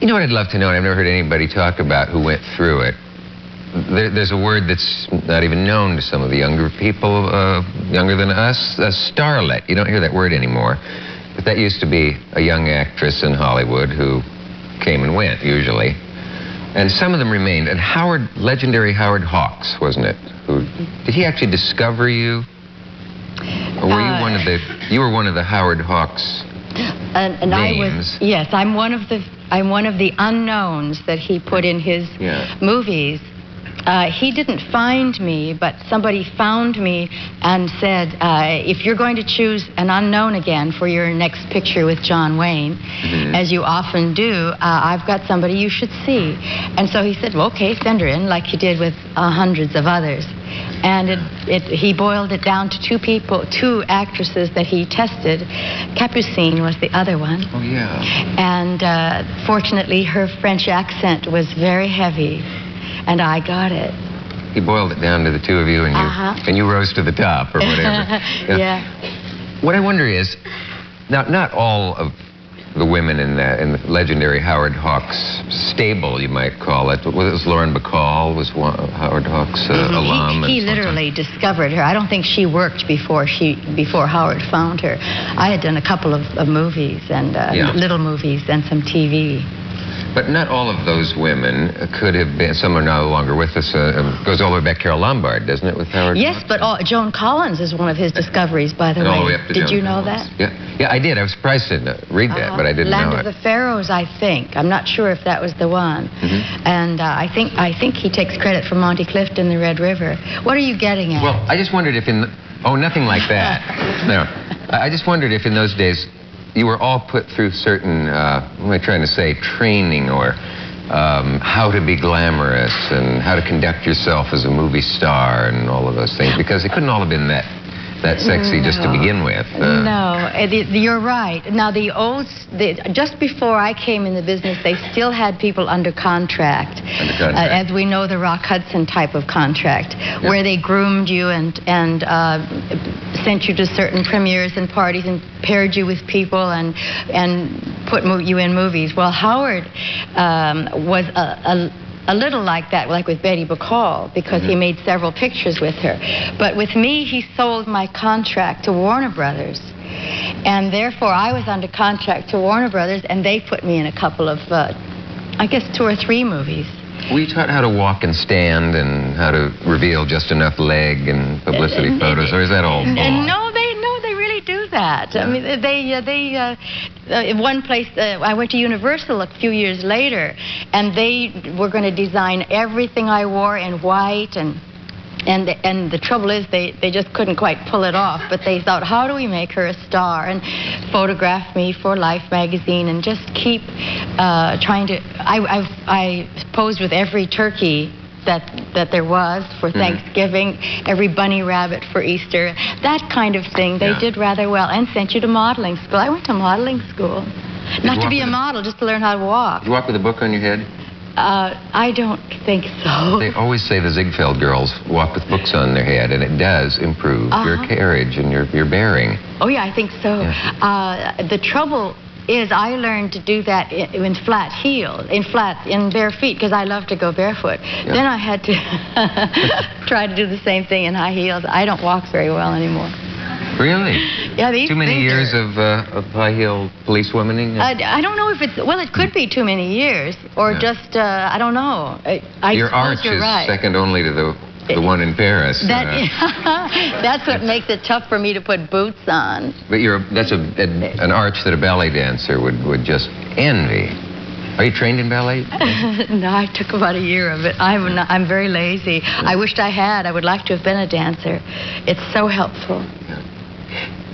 You know what I'd love to know, and I've never heard anybody talk about who went through it. There's a word that's not even known to some of the younger people, younger than us, a starlet. You don't hear that word anymore. But that used to be a young actress in Hollywood who came and went, usually. And some of them remained. And legendary Howard Hawks, wasn't it? Did he actually discover you? Or were you you were one of the Howard Hawks names? Yes, I'm one of the unknowns that he put in his movies. He didn't find me, but somebody found me and said, if you're going to choose an unknown again for your next picture with John Wayne, as you often do, I've got somebody you should see. And so he said, well, okay, send her in, like he did with hundreds of others. And he boiled it down to two actresses that he tested. Capucine was the other one. Oh, yeah. And fortunately, her French accent was very heavy. And I got it. He boiled it down to the two of you, and you rose to the top, or whatever. Yeah. What I wonder is, now, not all of the women in the legendary Howard Hawks stable, you might call it. Was Lauren Bacall was Howard Hawks' alum? He literally discovered her. I don't think she worked before Howard found her. I had done a couple of movies and little movies and some TV. But not all of those women could have been. Some are no longer with us. Goes all the way back. Carol Lombard, doesn't it, with Howard? Yes, but Joan Collins is one of his discoveries, by the way. All the way up to Did you know Collins. that? Yeah, I did. I was surprised to read that, but I didn't know it. Land of the Pharaohs, I think. I'm not sure if that was the one. And I think he takes credit for Monty Clifton, the Red River. What are you getting at? Well, I just wondered if nothing like that. No, I just wondered if in those days you were all put through certain, what am I trying to say, training or how to be glamorous and how to conduct yourself as a movie star and all of those things, because it couldn't all have been that sexy just to begin with. No, you're right. Now, just before I came in the business, they still had people under contract. As we know, the Rock Hudson type of contract, where they groomed you and sent you to certain premieres and parties and paired you with people and put you in movies. Well, Howard was a little like that, like with Betty Bacall, because he made several pictures with her. But with me, he sold my contract to Warner Brothers. And therefore, I was under contract to Warner Brothers, and they put me in a couple of, I guess, 2 or 3 movies. Were you taught how to walk and stand and how to reveal just enough leg and publicity photos, or is that all bull? No, they really do that. Yeah. I mean, one place, I went to Universal a few years later, and they were going to design everything I wore in white, and the trouble is they just couldn't quite pull it off, but they thought, how do we make her a star? And photograph me for Life magazine and just keep trying to. I posed with every turkey that there was for Thanksgiving, every bunny rabbit for Easter, that kind of thing. They did rather well, and sent you to modeling school. I went to modeling school. Not to be a model, just to learn how to walk. You walk with a book on your head? I don't think so. They always say the Ziegfeld girls walk with books on their head, and it does improve your carriage and your bearing. Oh, yeah, I think so. Yeah. The trouble is I learned to do that in flat heels, in bare feet, because I love to go barefoot. Yeah. Then I had to try to do the same thing in high heels. I don't walk very well anymore. Really? Yeah, too many years of high heel policewomaning? I don't know if it's, well, it could be too many years, or just, I don't know. Your arch is second only to the one in Paris. That's what makes it tough for me to put boots on. But that's an arch that a ballet dancer would just envy. Are you trained in ballet? No, I took about a year of it. I'm very lazy. I wished I had. I would like to have been a dancer. It's so helpful. Yeah.